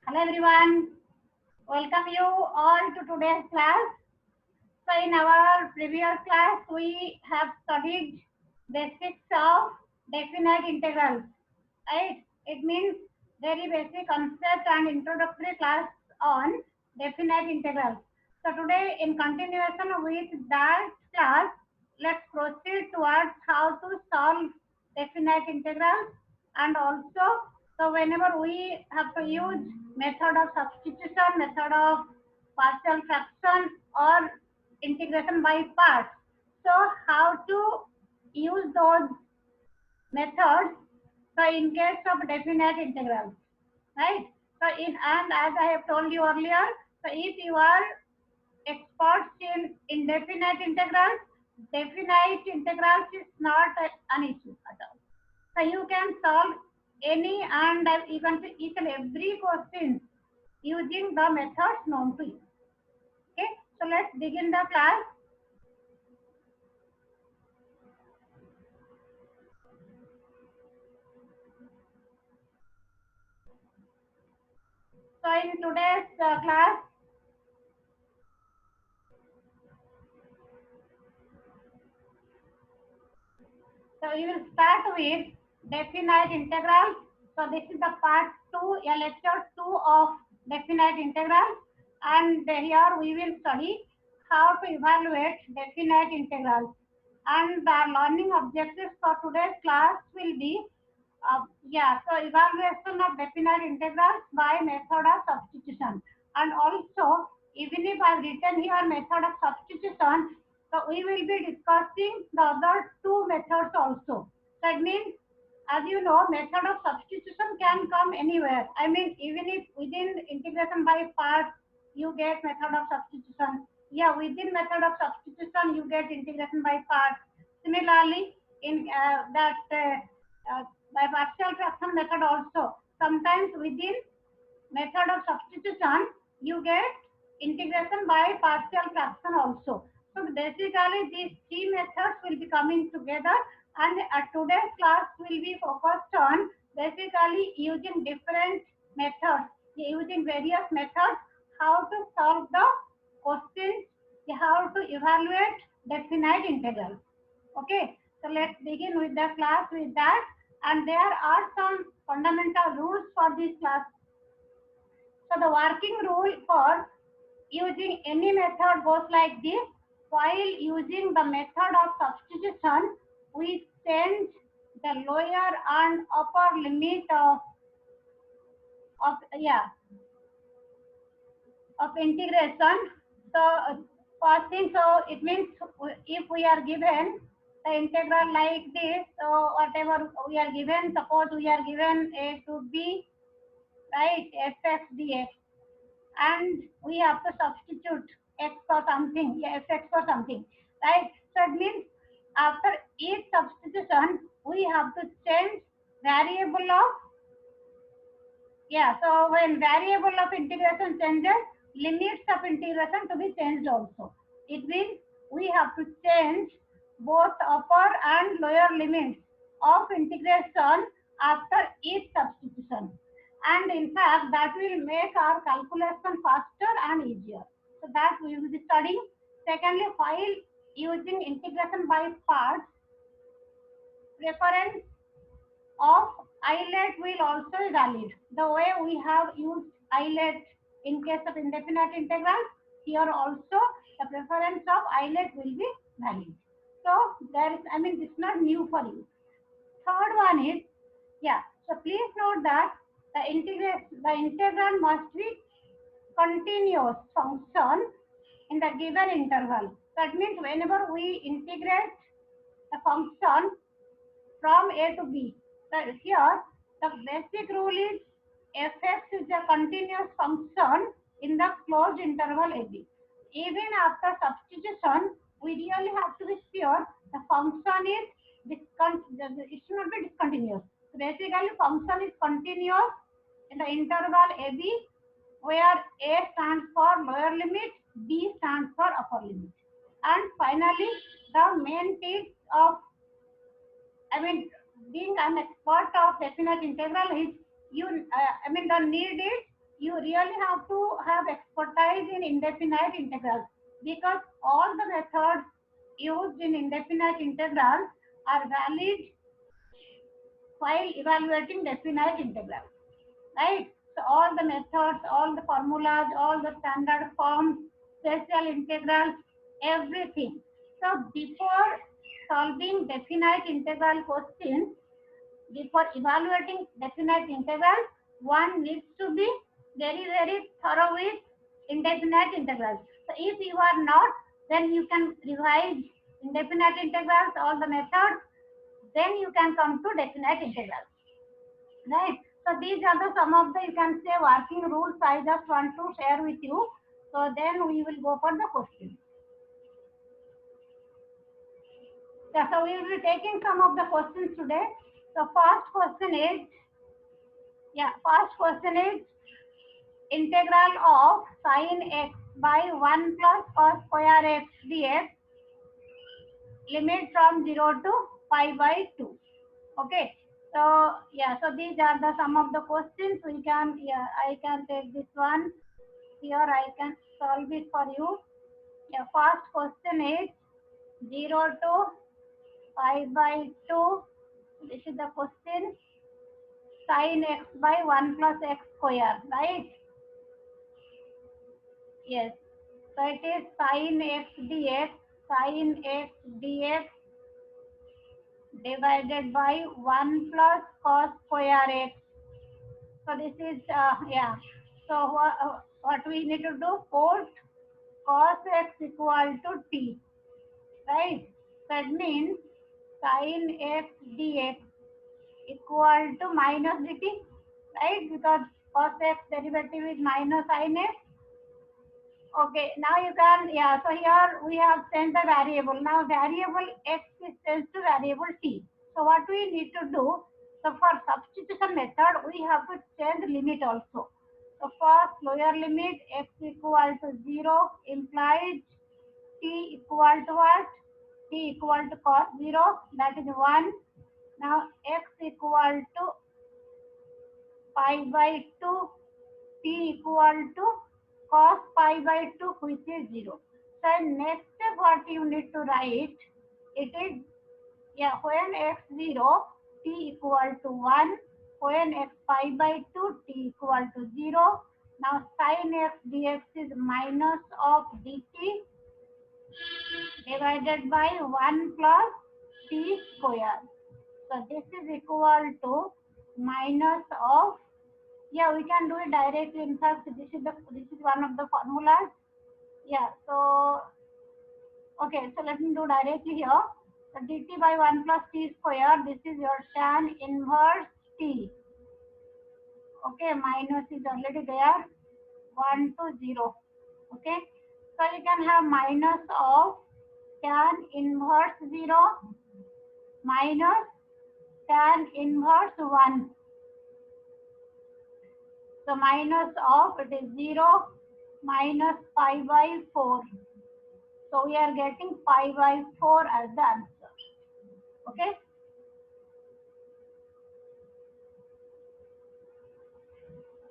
Hello everyone, welcome you all to today's class. So in our previous class we have studied basics of definite integrals, right? It means very basic concept and introductory class on definite integrals. So today in continuation with that class, let's proceed towards how to solve definite integrals and also so whenever we have to use method of substitution, method of partial fraction or integration by parts. So how to use those methods so in case of definite integrals, right? So in and as I have told you earlier, so if you are experts in indefinite integrals, definite integrals is not an issue at all. So you can solve any and you can see each and every question using the methods known to you. Okay, so let's begin the class. So in today's class, so we will start with definite integrals. So this is the part 2, a lecture 2 of definite integrals. And here we will study how to evaluate definite integrals. And the learning objectives for today's class will be, so evaluation of definite integrals by method of substitution. And also, even if I've written here method of substitution, so we will be discussing the other two methods also. That means, as you know, method of substitution can come anywhere. I mean, even if within integration by parts, you get method of substitution. Yeah, within method of substitution, you get integration by parts. Similarly, in by partial fraction method also, sometimes within method of substitution, you get integration by partial fraction also. So basically these three methods will be coming together and today's class will be focused on basically using different methods, using various methods, how to solve the questions, how to evaluate definite integrals. Okay, so let's begin with the class with that. And there are some fundamental rules for this class. So the working rule for using any method goes like this. While using the method of substitution, we change the lower and upper limit of yeah of integration. So first thing, so it means if we are given the integral like this, so whatever we are given, suppose we are given a to b, right, fx dx, and we have to substitute x for something, yeah, fx for something, right? So it means after each substitution, we have to change variable of, yeah, so when variable of integration changes, limits of integration to be changed also. It means we have to change both upper and lower limits of integration after each substitution. And in fact, that will make our calculation faster and easier. So that we will be studying. Secondly, while using integration by parts, preference of islet will also be valid. The way we have used islet in case of indefinite integral, here also the preference of islet will be valid. So there is, I mean, this is not new for you. Third one is, yeah. So please note that the integral must be continuous function in the given interval. That means whenever we integrate the function from A to B. So here, the basic rule is fx is a continuous function in the closed interval AB. Even after substitution, we really have to be sure the function is it should not be discontinuous. So basically, function is continuous in the interval AB, where A stands for lower limit, B stands for upper limit. And finally, the main tips of, I mean, being an expert of definite integral is the need is you really have to have expertise in indefinite integrals, because all the methods used in indefinite integrals are valid while evaluating definite integrals, right? So all the methods, all the formulas, all the standard forms, special integrals, everything. So before solving definite integral questions, before evaluating definite integral, one needs to be very thorough with indefinite integrals. So if you are not, then you can revise indefinite integrals, all the methods, then you can come to definite integrals, right? So these are the some of the, you can say, working rules I just want to share with you. So then we will go for the question. Yeah, so we will be taking some of the questions today. So first question is, first question is integral of sin x by 1 plus cos square x dx, limit from 0 to pi by 2. Okay, so so these are the some of the questions we can, I can take this one here, I can solve it for you. First question is 0 to pi by 2. This is the question. Sin x by 1 plus x square, right? Yes. So it is sin x dx, sin x dx divided by 1 plus cos square x. So this is, So what we need to do? Put cos x equal to t, right? That means sin x dx equal to minus dt, right? Because cos x derivative is minus sin x. Okay, now you can, so here we have sent the variable. Now variable x is changed to variable t. So what we need to do, so for substitution method, we have to change limit also. So first lower limit x equal to 0 implies t equal to what? T equal to cos 0, that is 1. Now x equal to pi by 2, t equal to cos pi by 2, which is 0. So next step what you need to write, it is, when x 0, t equal to 1, when x pi by 2, t equal to 0. Now sin x dx is minus of dt divided by 1 plus t square. So this is equal to minus of, we can do it directly. In fact, this is one of the formulas. So okay, so let me do directly here. So dt by 1 plus t square, this is your tan inverse t. Okay, minus is already there, 1 to 0. Okay, so you can have minus of tan inverse 0 minus tan inverse 1. So minus of, it is 0 minus pi by 4. So we are getting pi by 4 as the answer. Okay.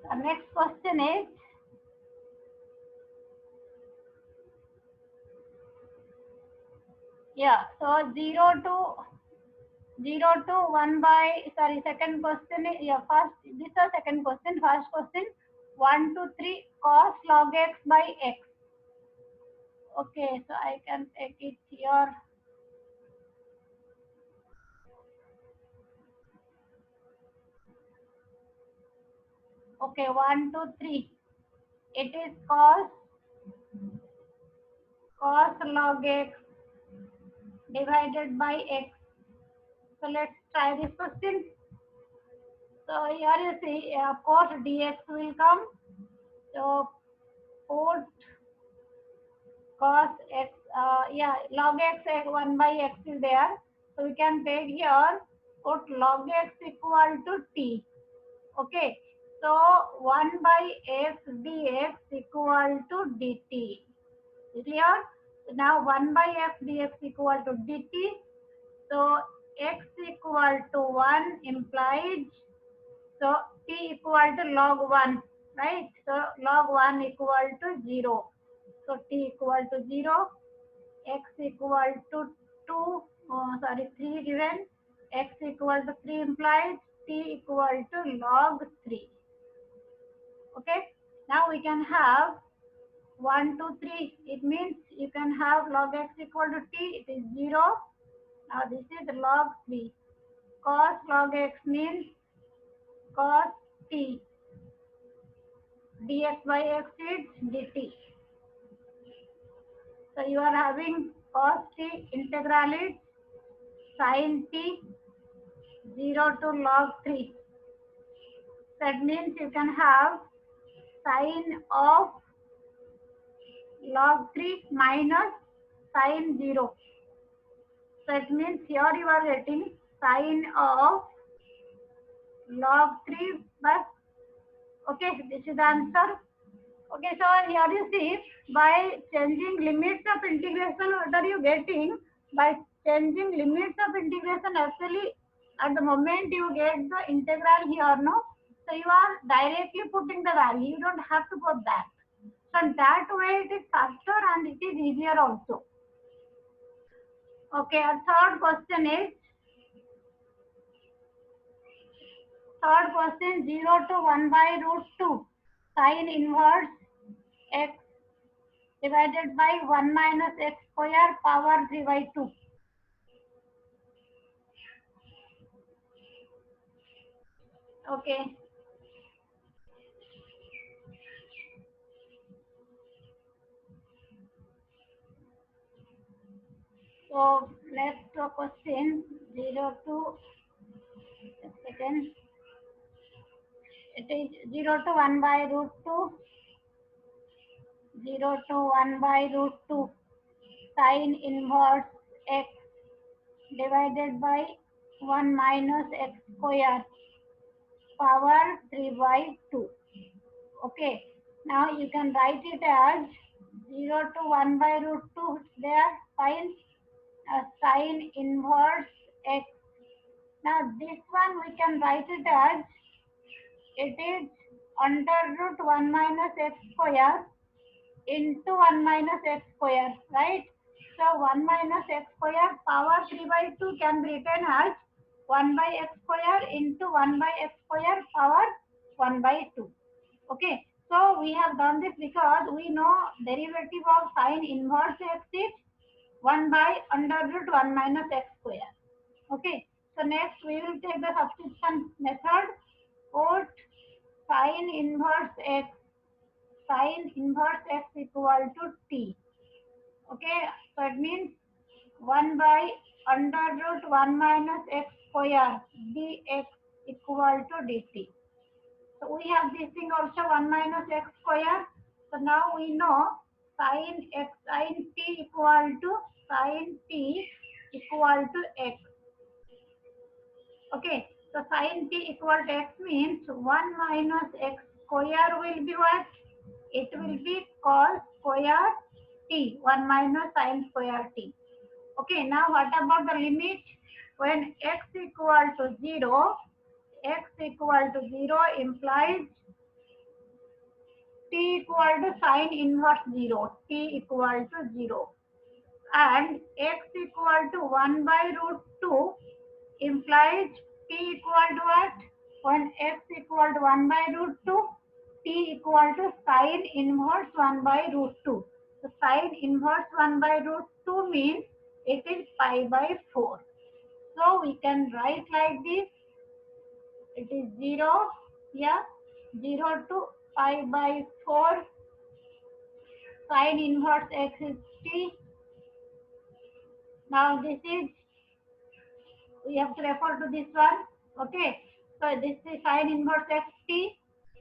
The next question is, so 0 to 1 by, sorry, second question is, first, this is second question. First question, 1 to 3 cos log x by x. Okay, so I can take it here. Okay, 1 to 3. It is cos log x divided by x. So let's try this question. So here you see, of course, dx will come. So put cos x, log x, 1 by x is there. So we can take here, put log x equal to t. Okay. So 1 by x dx equal to dt. Clear? So now 1 by x dx equal to dt. So x equal to 1 implies, so t equal to log 1. right? So log 1 equal to 0. So t equal to 0, x equal to 2, 3 given, x equal to 3 implies t equal to log 3. Okay, now we can have 1, 2, 3. It means you can have log x equal to t, it is 0. Now this is log 3. Cos log x means cos t. Dx by x is dt. So you are having cos t integral is sin t 0 to log 3. That means you can have sine of log 3 minus sine 0. That means here you are getting sine of log 3 by, okay, this is the answer. Okay, so here you see, by changing limits of integration, what are you getting? By changing limits of integration, actually, at the moment you get the integral here, no? So you are directly putting the value, you don't have to put that. So that way it is faster and it is easier also. Okay, our third question, 0 to 1 by root 2 sine inverse x divided by 1 minus x square power 3 by 2. Okay, so next question 0 to, second, it is 0 to 1 by root 2, 0 to 1 by root 2 sine inverse x divided by 1 minus x square power 3 by 2. Okay, now you can write it as 0 to 1 by root 2 there, fine, sine inverse x. Now this one we can write it as, it is under root 1 minus x square into 1 minus x square, right? So 1 minus x square power 3 by 2 can be written as 1 by x square into 1 by x square power 1 by 2. Okay, so we have done this because we know derivative of sine inverse x is 1 by under root 1 minus x square. Okay, so next we will take the substitution method. Put sine inverse x, sine inverse x equal to t. Okay, so it means 1 by under root 1 minus x square dx equal to dt. So we have this thing also 1 minus x square. So now we know sine x, sine t equal to sine t equal to x. Okay, so sine t equal to x means 1 minus x square will be what? It will be cos square t, 1 minus sine square t. Okay, now what about the limit? When x equal to 0, x equal to 0 implies t equal to sine inverse 0, t equal to 0. And x equal to 1 by root 2 implies t equal to what? When x equal to 1 by root 2, t equal to sine inverse 1 by root 2. So sine inverse 1 by root 2 means it is pi by 4. So we can write like this. It is 0, yeah, 0 to pi by 4 sine inverse x is t. Now this is, we have to refer to this one. Okay, so this is sine inverse x t.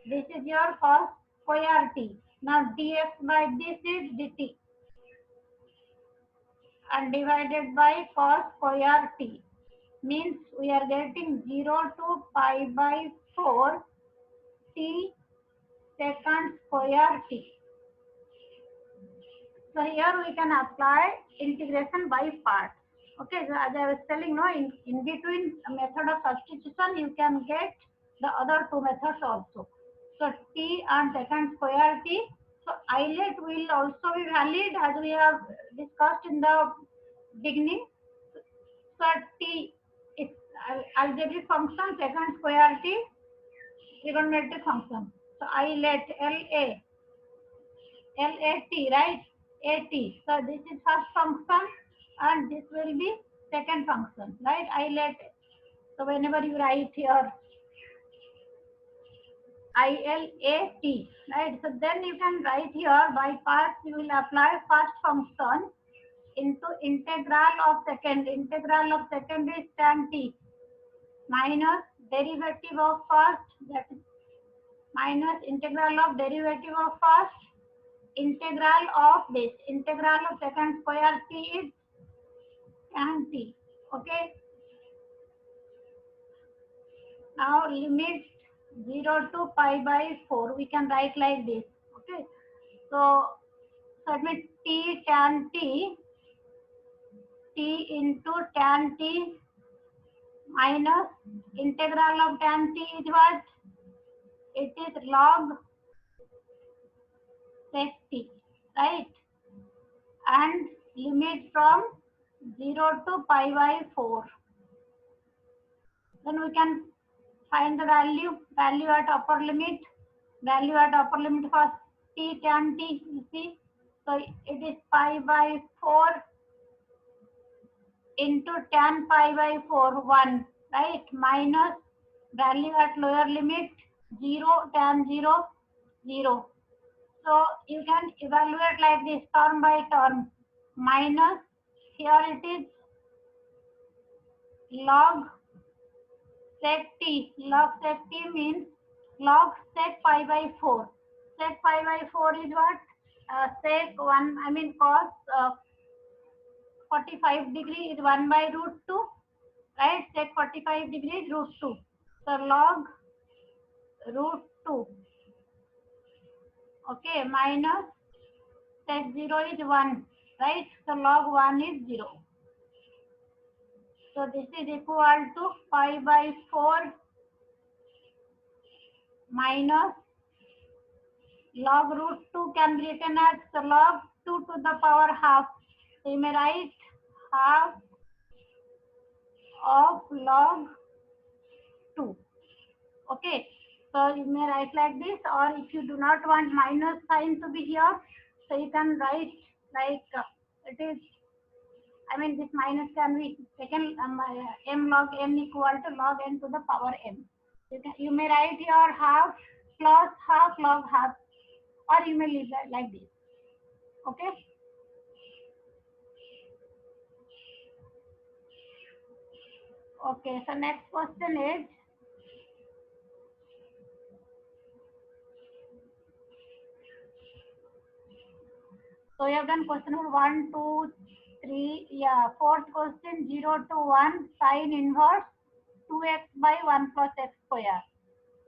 This is your cos square t. Now dx by this is dt and divided by cos square t means we are getting 0 to pi by 4 t secant square t. So here we can apply integration by parts. Okay, so as I was telling, no, in between a method of substitution, you can get the other two methods also. So t and secant square t. So islet will also be valid as we have discussed in the beginning. So t is algebraic function, secant square t trigonometric function. So islet LAT, right? AT. So this is first function and this will be second function, right? ILAT. So whenever you write here ILAT, right? So then you can write here by parts you will apply first function into integral of second. Integral of second is tan t minus derivative of first, that is minus integral of derivative of first, integral of this, integral of second square t is tan t. Okay. Now limit 0 to pi by 4. We can write like this. Okay. So submit t tan t, t into tan t minus integral of tan t is what? It is log sec t, right? And limit from 0 to pi by 4. Then we can find the value at upper limit, for t tan t, you see. So it is pi by 4 into tan pi by 4, 1, right? Minus value at lower limit, 0, tan 0, 0. So you can evaluate like this, term by term. Minus, here it is log sec t. Log sec t means log sec pi by 4. Sec pi by 4 is what? Sec 1, I mean cos 45 degree is 1 by root 2, right? Sec 45 degree is root 2. So log root 2, okay, minus sec 0 is 1, right? So log 1 is 0. So this is equal to pi by 4 minus log root 2 can be written as log 2 to the power half. So you may write half of log 2. Okay. So you may write like this, or if you do not want minus sign to be here, so you can write like it is, I mean this minus can be taken m log n equal to log n to the power m. You may write here half plus half log half, or you may leave that like this. Okay. Okay, so next question is, so you have done question number 1, 2, 3, yeah, fourth question 0 to 1 sine inverse 2x by 1 plus x square.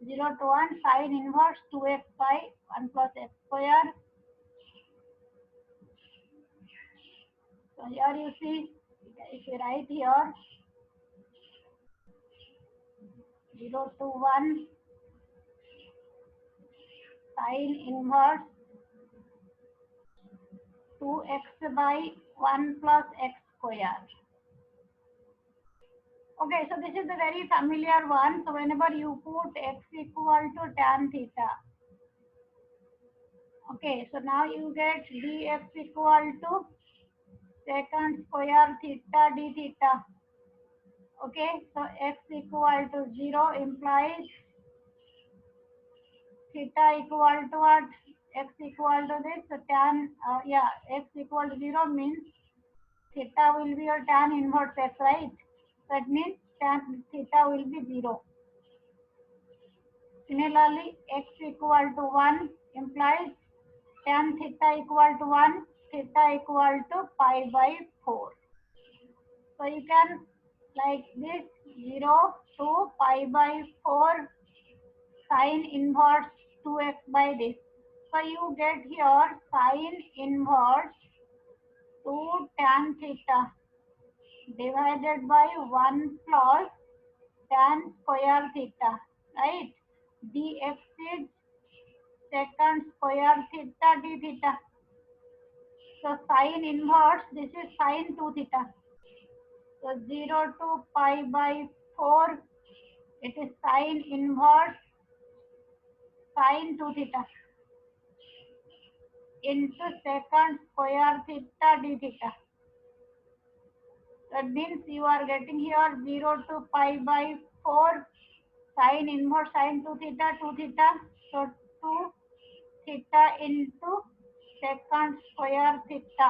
0 to 1 sine inverse 2x by 1 plus x square. So here you see, if you write here 0 to 1 sine inverse 2x by 1 plus x square. Okay, so this is the very familiar one. So whenever you put x equal to tan theta, okay, so now you get dx equal to secant square theta d theta. Okay, so x equal to 0 implies theta equal to what? X equal to this. So tan, x equal to 0 means theta will be your tan inverse x, right? That means tan theta will be 0. Similarly, x equal to 1 implies tan theta equal to 1, theta equal to pi by 4. So you can like this 0 to pi by 4 sine inverse 2x by this. So you get here sine inverse 2 tan theta divided by 1 plus tan square theta, right? Dx is secant square theta d theta. So sine inverse, this is sine 2 theta. So 0 to pi by 4, it is sine inverse sine 2 theta into secant square theta d theta. That means you are getting here 0 to pi by 4 sine inverse sine 2 theta 2 theta. So 2 theta into secant square theta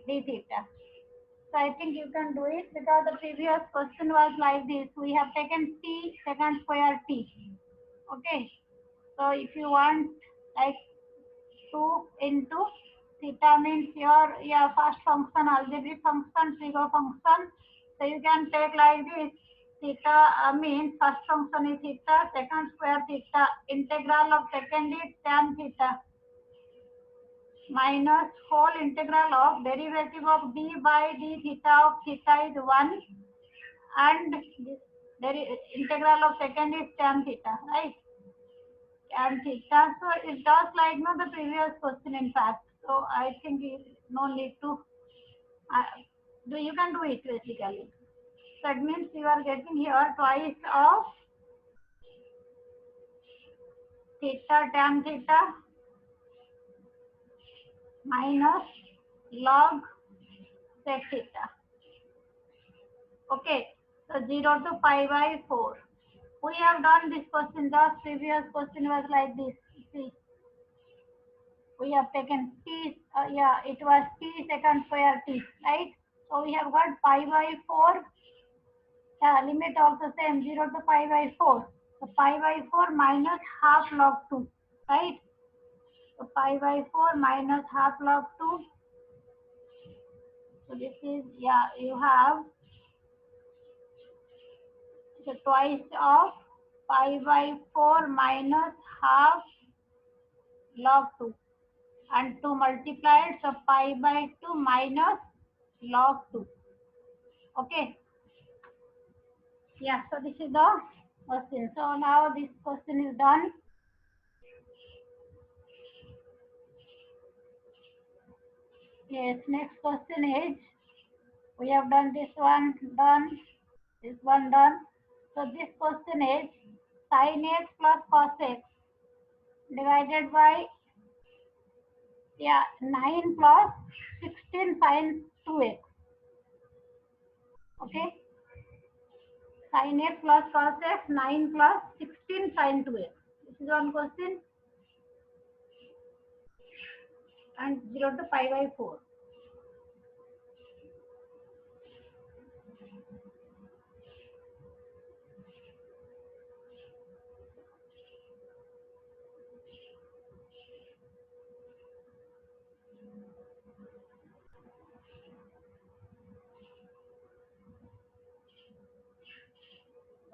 d theta. So I think you can do it because the previous question was like this. We have taken t secant square t. Okay. So if you want like 2 into theta means your first function, algebraic function, trig function. So you can take like this. Theta means first function is theta, secant square theta, integral of second is tan theta minus whole integral of derivative of d by d theta of theta is 1 and integral of second is tan theta, right? Tan theta. So it does like no the previous question in fact. So I think no need to you can do it basically. So it means you are getting here twice of theta tan theta minus log sec theta. Okay, so 0 to pi by 4. We have done this question, the previous question was like this. See, we have taken t, it was t secant square t, right? So we have got pi by 4, limit also same, 0 to pi by 4. So pi by 4 minus half log 2, right? So pi by 4 minus half log 2. So this is, you have the twice of pi by 4 minus half log 2 and 2 multiplied, so pi by 2 minus log 2. Okay. Yeah, so this is the question. So now this question is done. Yes, next question is, we have done this one, done, this one done. So this question is sin x plus cos x divided by 9 plus 16 sin 2x. Okay. Sin x plus cos x, 9 plus 16 sin 2x. This is one question. And 0 to pi by 4.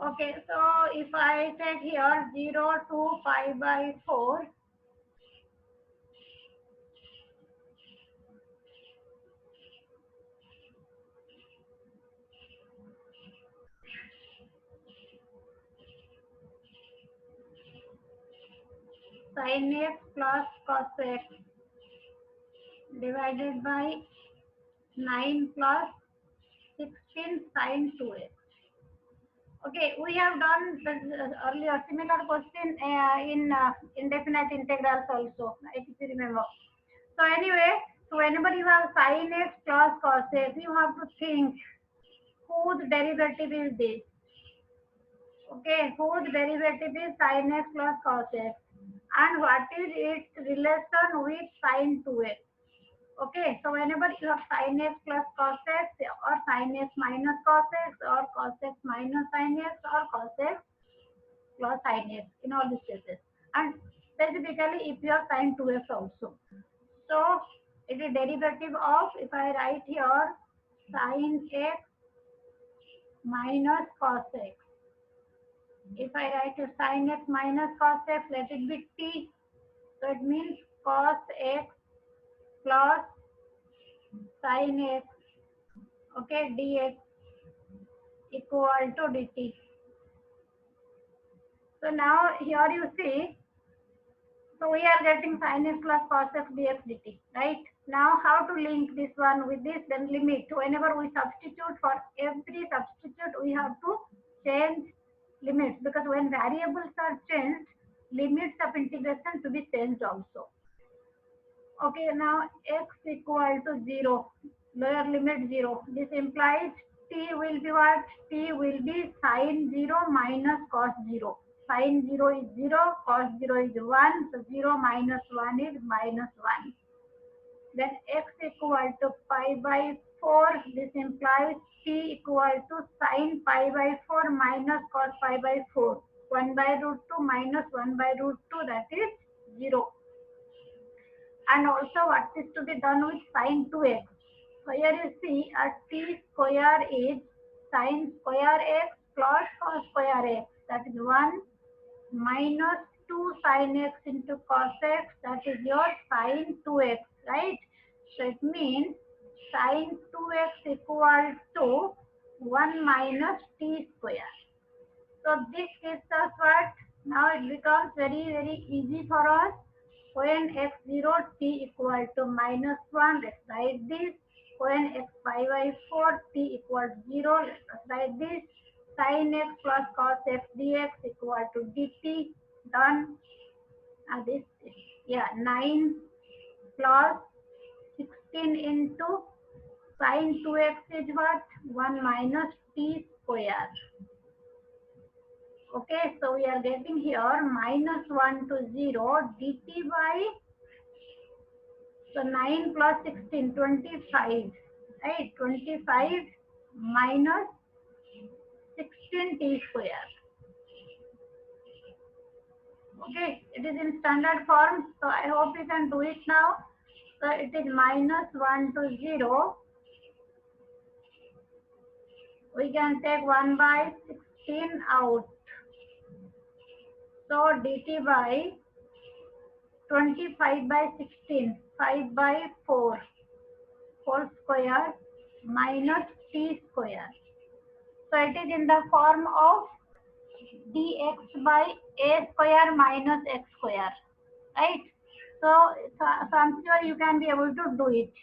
Okay, so if I take here 0 to pi by 4, sin x plus cos x divided by 9 plus 16 sin 2x. Okay, we have done earlier similar question in indefinite integrals also, if you remember. So anyway, so whenever you have sin x plus cos x, you have to think whose derivative is this. Okay, whose derivative is sin x plus cos x and what is its relation with sin 2x. Okay, so whenever you have sin x plus cos x or sin x minus cos x or cos x minus sin x or cos x plus sin x in all these cases, and specifically if you have sin 2x also. So it is derivative of, if I write here sin x minus cos x. If I write a sin x minus cos x, let it be t. So it means cos x plus sin x, okay, dx equal to dt. So now here you see So we are getting sin x plus cos x dx dt, right? Now how to link this one with this? Then limit. Whenever we substitute, for every substitute we have to change limits, because when variables are changed, limits of integration to be changed also. Okay, now x equal to 0, lower limit 0. This implies t will be what? T will be sine 0 minus cos 0. Sine 0 is 0, cos 0 is 1, so 0 minus 1 is minus 1. Then x equal to pi by 4. This implies t equal to sine pi by 4 minus cos pi by 4. 1 by root 2 minus 1 by root 2, that is 0. And also what is to be done with sine 2x. So here you see a t square is sine square x plus cos square x, that is 1 minus 2 sine x into cos x, that is your sine 2x, right? So it means sine 2x equal to 1 minus t square. So this gives us what? Now it becomes very easy for us. When x0 t equal to minus 1, let's write this. When x pi by 4 t equals 0, let's write this. Sin x plus cos x dx equal to dt. Done. Now this is, yeah, 9 plus 16 into sin 2x is what? 1 minus t square. Okay, so we are getting here minus 1 to 0 dt by, so 9 plus 16, 25, right? 25 minus 16 t square. Okay, it is in standard form, so I hope you can do it now. So it is minus 1 to 0. We can take 1 by 16 out. So dt by 25 by 16, 5 by 4 whole square minus t square. So it is in the form of dx by a square minus x square, right? So I'm sure you can be able to do it.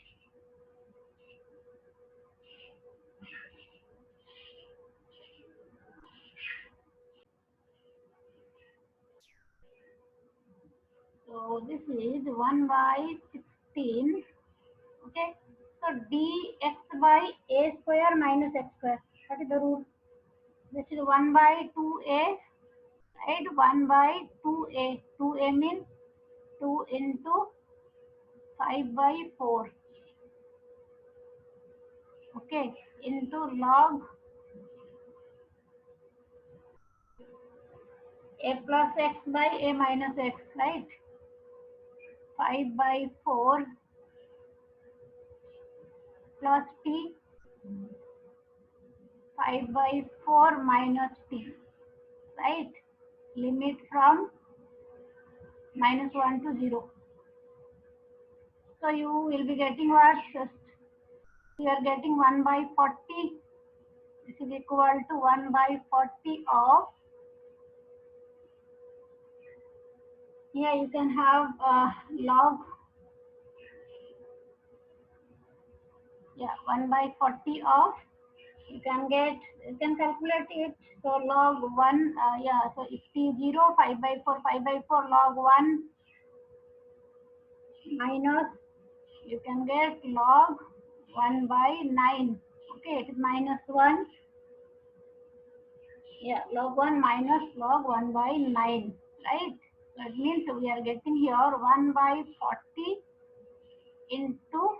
So this is 1 by 16. Okay. So dx by a square minus x square. What is the root? This is 1 by 2a, right? 1 by 2a. 2a means 2 into 5 by 4. Okay. Into log a plus x by a minus x, right? 5 by 4 plus t, 5 by 4 minus t, right? Limit from minus 1 to 0. So you will be getting what? Just you are getting 1 by 40. This is equal to 1 by 40 of, here you can have log, yeah, 1 by 40 of, you can calculate it. So log 1, yeah, so if t0, 5 by 4, 5 by 4 log 1 minus, you can get log 1 by 9. Okay, it is minus 1. Yeah, log 1 minus log 1 by 9, right? So it means we are getting here 1 by 40 into,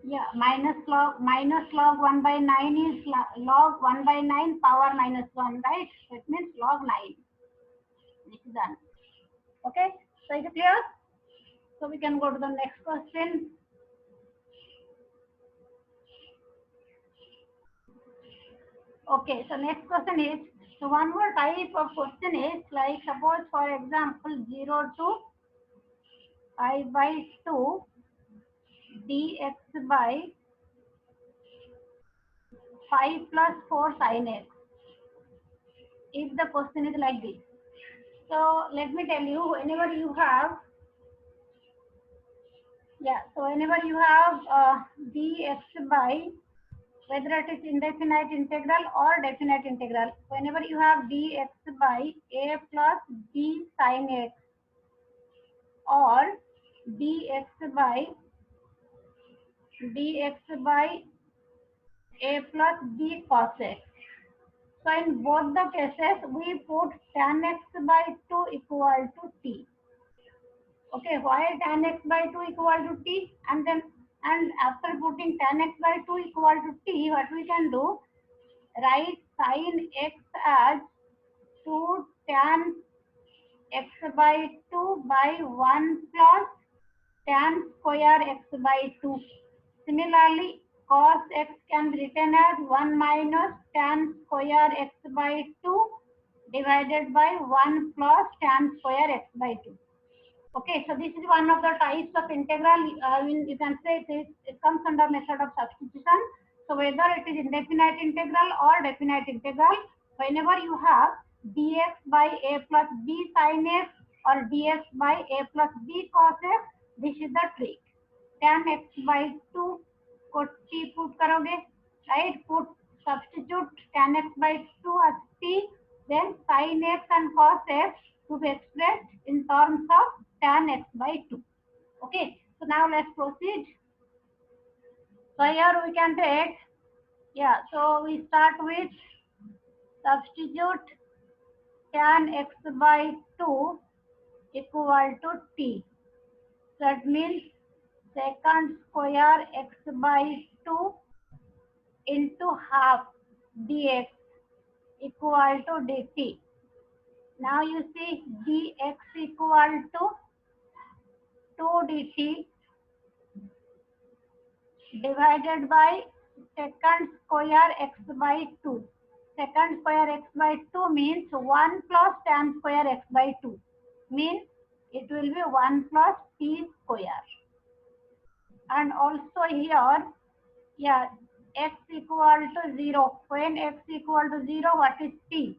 yeah, minus log 1 by 9 is log 1 by 9 power minus 1, right? So it means log 9. This is done. Okay, so is it clear? So we can go to the next question. Okay, so next question is, so one more type of question is like, suppose for example 0 to pi by 2 dx by 5 plus 4 sin x if the question is like this. So let me tell you, whenever you have, so whenever you have dx by, whether it is indefinite integral or definite integral, whenever you have dx by a plus b sin x or dx by a plus b cos x. So in both the cases, we put tan x by 2 equal to t. Okay, why tan x by 2 equal to t? And after putting tan x by 2 equal to t, what we can do? Write sin x as 2 tan x by 2 by 1 plus tan square x by 2. Similarly, cos x can be written as 1 minus tan square x by 2 divided by 1 plus tan square x by 2. Okay, so this is one of the types of integral. You can say it comes under method of substitution. So whether it is indefinite integral or definite integral, whenever you have dx by a plus b sin x or dx by a plus b cos x, this is the trick. Tan x by 2 को t put करोगे, right? Put substitute tan x by 2 as t, then sin x and cos x to be expressed in terms of tan x by 2. Okay, so now let's proceed. So here we can take, so we start with substitute tan x by 2 equal to t. That means secant square x by 2 into half dx equal to dt. Now you see dx equal to 2 dt divided by secant square x by 2. Secant square x by 2 means 1 plus tan square x by 2. Means it will be 1 plus t square. And also here, x equal to 0. When x equal to 0, what is t?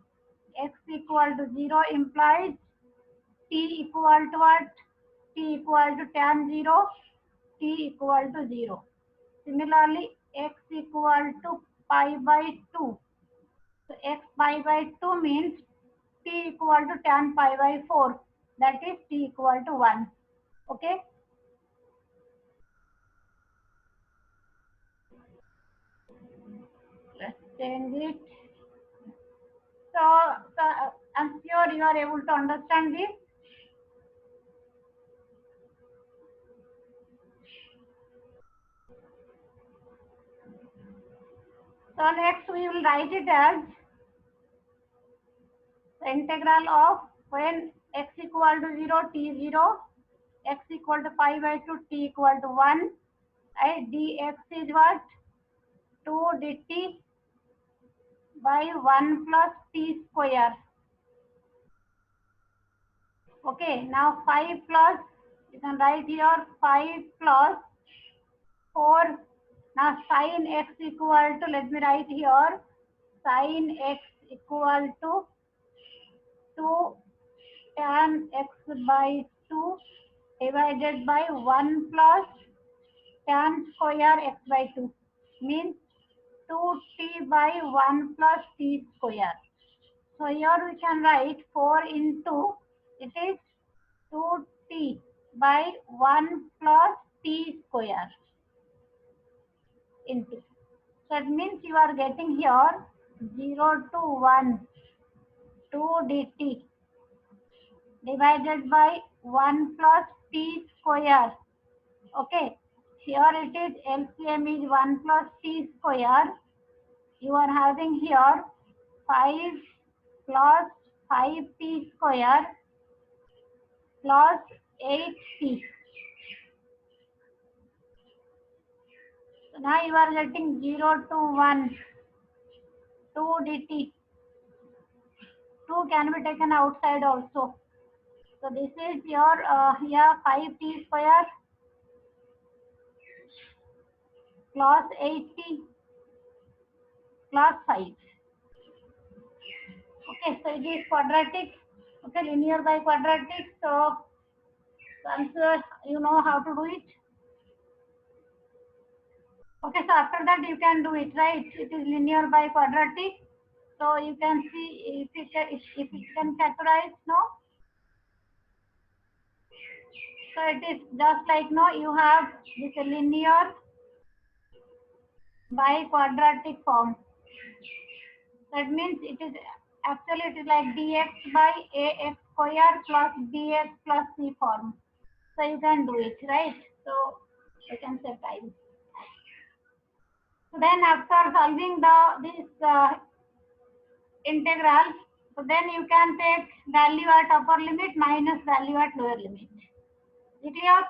X equal to 0 implies t equal to what? T equal to tan 0, t equal to 0. Similarly, x equal to pi by 2. So x pi by 2 means t equal to tan pi by 4. That is t equal to 1. Okay. Let's change it. So I'm sure you are able to understand this. So next we will write it as the integral of when x equal to 0, t 0, x equal to pi by 2, t equal to 1, right? Dx is what? 2 dt by 1 plus t square. Okay, now 5 plus, you can write here 5 plus 4. Now sin x equal to, let me write here, sin x equal to 2 tan x by 2 divided by 1 plus tan square x by 2 means 2t by 1 plus t square. So here we can write 4 into, it is 2t by 1 plus t square into. So it means you are getting here 0 to 1, 2 dt divided by 1 plus t square. Okay, here it is LCM is 1 plus t square. You are having here 5 plus 5t square plus 8t. So now you are getting 0 to 1, 2 dt. 2 can be taken outside also. So this is your here 5t square plus 8t plus 5. Okay, Okay, so it is quadratic. Okay, linear by quadratic. So answer, you know how to do it. Okay, so after that you can do it, right? It is linear by quadratic. So you can see if it can factorize, no? So it is just like, no, you have this linear by quadratic form. That means it is actually it is like dx by ax square plus bx plus c form. So you can do it, right? So you can save time. So then after solving this integral, so then you can take value at upper limit minus value at lower limit. Is it clear?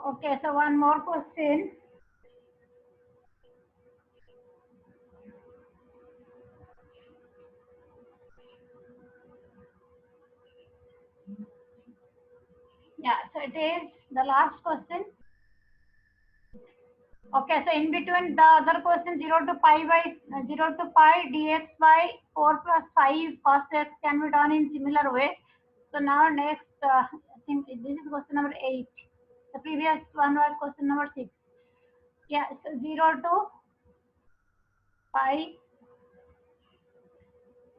Okay, so one more question. Yeah, so it is the last question. Okay, so in between the other question 0 to pi by 0 to pi dx by 4 plus 5 cos x can be done in similar way. So now next, I think this is question number 8. The previous one was question number 6. Yeah, so 0 to pi,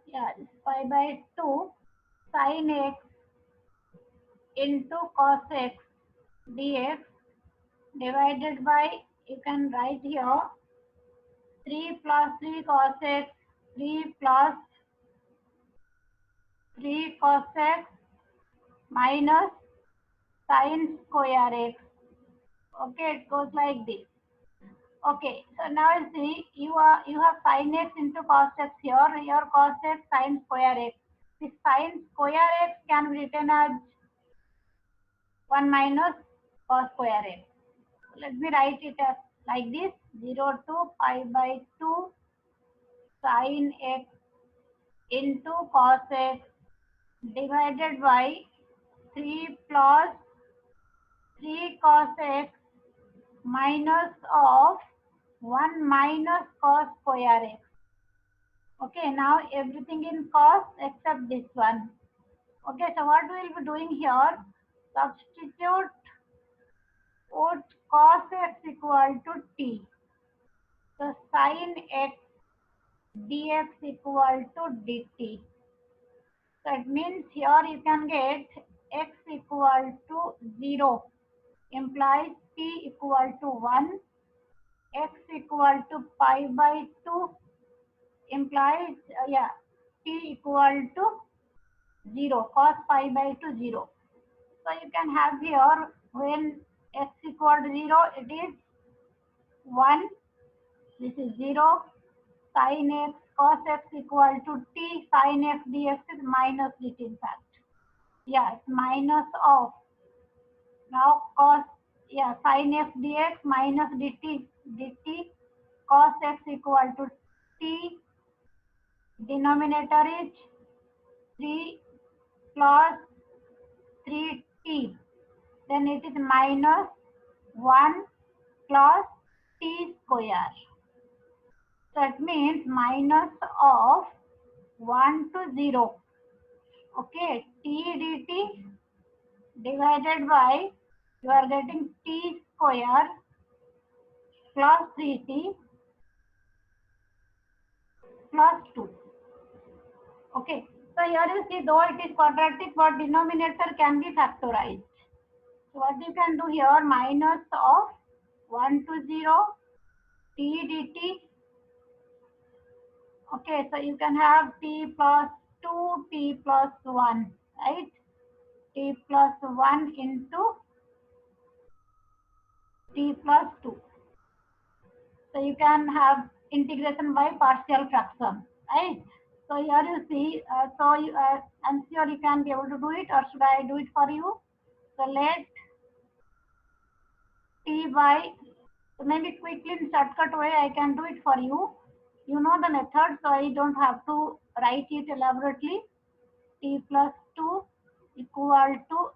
yeah, pi by 2 sin x into cos x dx divided by, you can write here 3 plus 3 cos x, 3 plus 3 cos x minus sin square x. Okay, it goes like this. Okay, so now you see you have sin x into cos x here. Here cos x sin square x. This sin square x can be written as 1 minus cos square x. Let me write it as like this: 0 to pi by 2 sin x into cos x divided by 3 plus 3 cos x minus of 1 minus cos square x. Okay, now everything in cos except this one. Okay, so what we will be doing here, substitute, put cos x equal to t. So sin x dx equal to dt. So it means here you can get x equal to 0 implies t equal to 1, x equal to pi by 2 implies, t equal to 0, cos pi by 2 0. So you can have here when x equal to 0, it is 1, this is 0, sin x cos x equal to t, sin x dx is minus dt in fact. Yeah, it's minus of, now cos, sin x dx minus dt cos x equal to t, denominator is 3 plus 3t, then it is minus 1 plus t square. So it means minus of 1 to 0. Okay, t dt divided by, you are getting t square plus 3t plus 2. Okay, so here you see though it is quadratic, but denominator can be factorized. So what you can do here, minus of 1 to 0 t dt. Okay, so you can have t plus 2, t plus 1, right? T plus 1 into t plus 2. So you can have integration by partial fraction, right? So here you see, I'm sure you can be able to do it, or should I do it for you? So let t by, so maybe quickly in shortcut way I can do it for you. You know the method, so I don't have to write it elaborately. T plus 2 equal to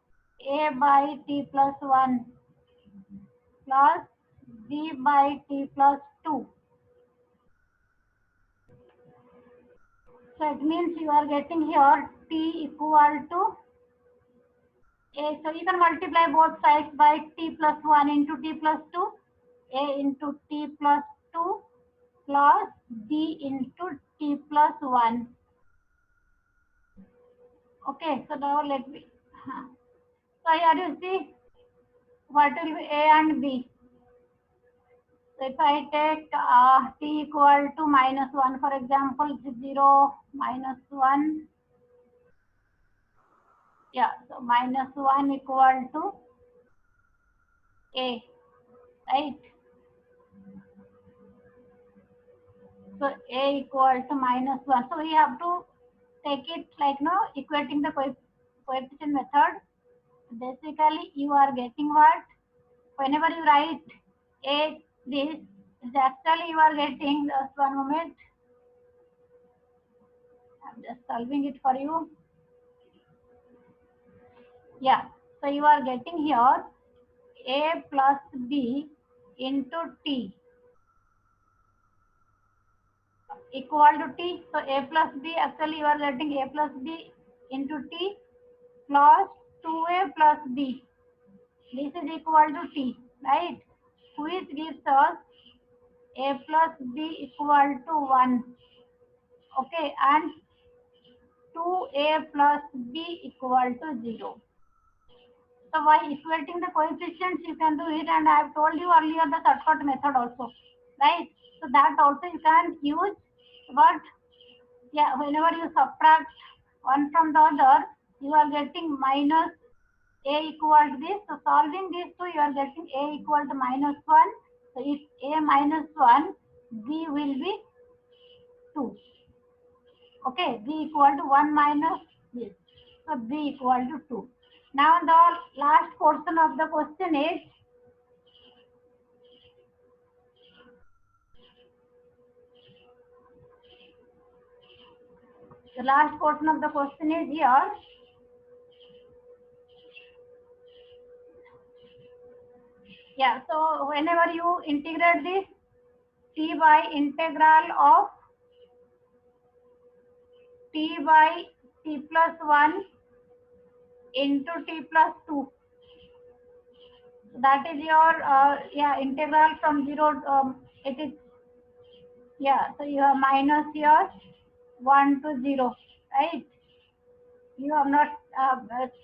a by t plus 1 plus b by t plus 2. So it means you are getting here t equal to a. So you can multiply both sides by t plus 1 into t plus 2, a into t plus 2 plus b into t plus 1. Okay, so now let me. So here you see what will be a and b. So if I take t equal to minus 1, for example, 0, minus 1. Yeah, so minus 1 equal to a, right? So a equal to minus 1. So we have to take it like no equating the coefficient method. Basically, you are getting what? Whenever you write a this, actually you are getting, just one moment. I'm just solving it for you. Yeah, so you are getting here a plus b into t equal to t. So a plus b, actually you are getting a plus b into t plus 2a plus b. This is equal to t, right? Which gives us a plus b equal to 1. Okay, and 2a plus b equal to 0. So by equating the coefficients, you can do it, and I have told you earlier the shortcut method also, right? So that also you can use, but yeah, whenever you subtract one from the other, you are getting minus a equal to this. So solving these two, you are getting a equal to minus 1. So if a minus 1, b will be 2. Okay, b equal to 1 minus this. So b equal to 2. Now the last portion of the question is, here. Yeah, so whenever you integrate this, t by integral of t by t plus 1 into t plus 2. So that is your yeah, integral from 0. It is, yeah, so you have minus here 1 to 0, right? You have not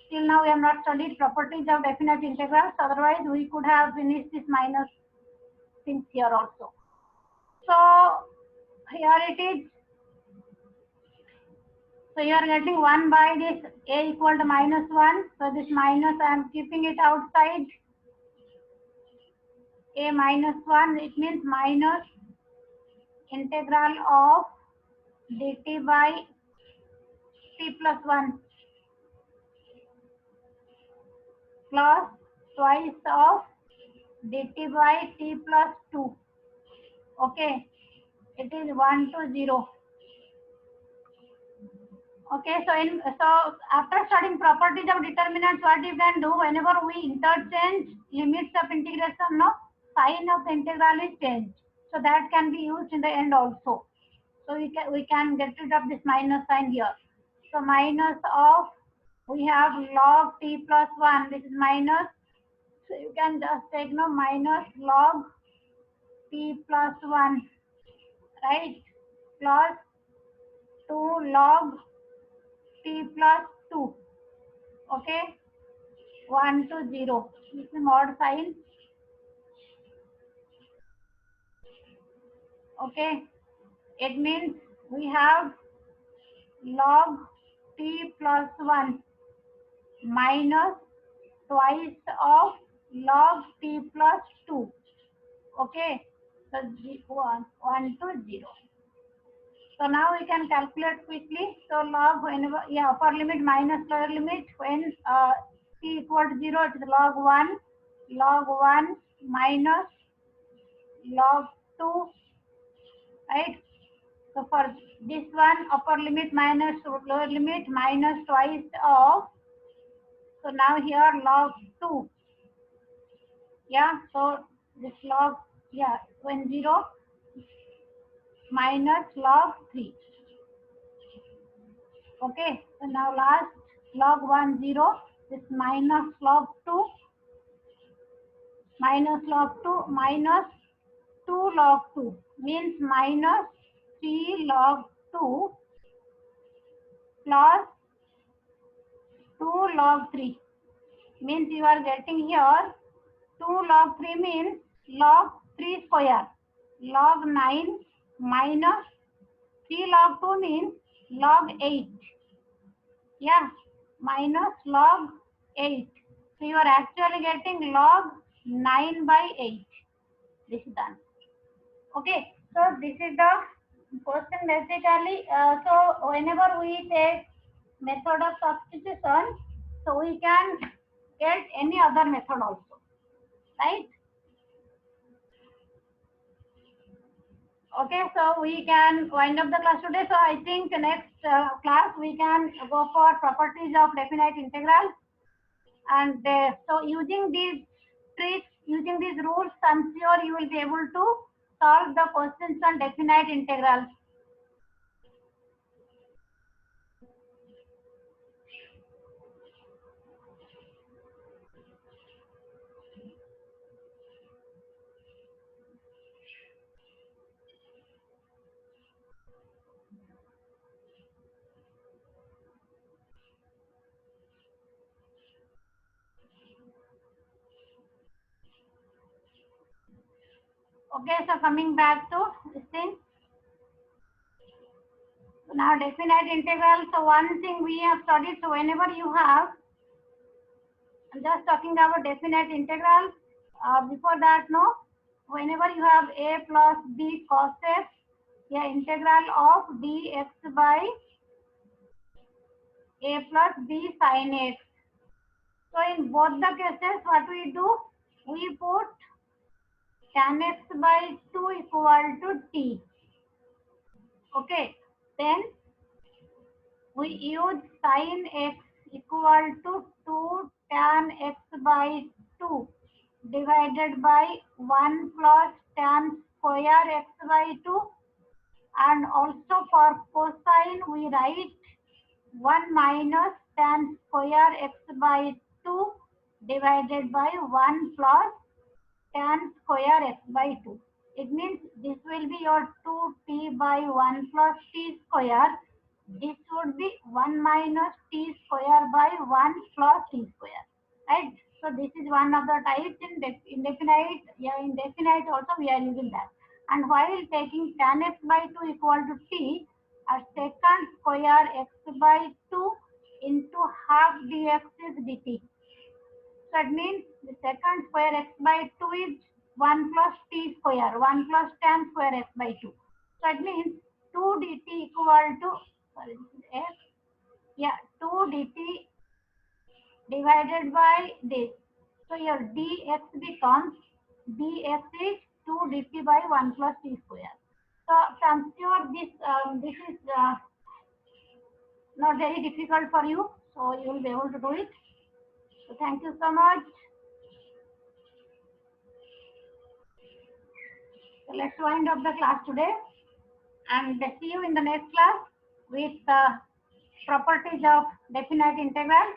till now we have not studied properties of definite integrals. Otherwise, we could have finished this minus things here also. So here it is. So you are getting 1 by this a equal to minus 1. So this minus I am keeping it outside. A minus 1, it means minus integral of dt by t plus 1 plus twice of dt by t plus 2. Okay, it is 1 to 0. Okay, so after studying properties of determinants, what you can do, whenever we interchange limits of integration, no sign of the integral is changed. So that can be used in the end also. So we can get rid of this minus sign here. So minus of, we have log t plus 1. This is minus. So you can just take no minus log t plus 1, right? Plus 2 log t plus 2. Okay, 1 to 0. This is mod sign. Okay, it means we have log t plus 1 minus twice of log t plus 2. Okay, so 1 to 0. So now we can calculate quickly. So log, whenever, yeah, upper limit minus lower limit, when t equal to 0, it is log 1 minus log 2, right? So for this one, upper limit minus lower limit minus twice of, So now here log 2. Yeah, so this log, yeah, when 0 minus log 3. Okay, so now last log 1 0, this minus log 2 minus log 2 minus 2 log 2 means minus 3 log 2 plus 2 log 3 means you are getting here 2 log 3 means log 3 square. Log 9 minus 3 log 2 means log 8. Yeah, minus log 8. So you are actually getting log 9 by 8. This is done. Okay, so this is the question basically. So whenever we take method of substitution, so we can get any other method also, right? Okay, so we can wind up the class today. So I think next class we can go for properties of definite integral. And so using these tricks, using these rules, I'm sure you will be able to solve the questions on definite integrals. Okay, so coming back to this thing. So now definite integral. So one thing we have studied. So whenever you have, I'm just talking about definite integral. Before that, no. Whenever you have a plus b cos x, yeah, integral of dx by a plus b sin x. So in both the cases, what we do? We put tan x by 2 equal to t. Okay. Then we use sin x equal to 2 tan x by 2 divided by 1 plus tan square x by 2, and also for cosine we write 1 minus tan square x by 2 divided by 1 plus tan square x by 2. It means this will be your 2t by 1 plus t square. This would be 1 minus t square by 1 plus t square. Right? So this is one of the types in indefinite. Yeah, in definite also we are using that. And while taking tan x by 2 equal to t, a second square x by 2 into half dx is dt. So it means the second square x by 2 is 1 plus t square, 1 plus tan square x by 2. So it means 2 dt equal to, sorry, this is x, yeah, 2 dt divided by this. So your dx becomes, dx is 2 dt by 1 plus t square. So I'm sure this is not very difficult for you. So you will be able to do it. So thank you so much. So let's wind up the class today and see you in the next class with properties of definite integral.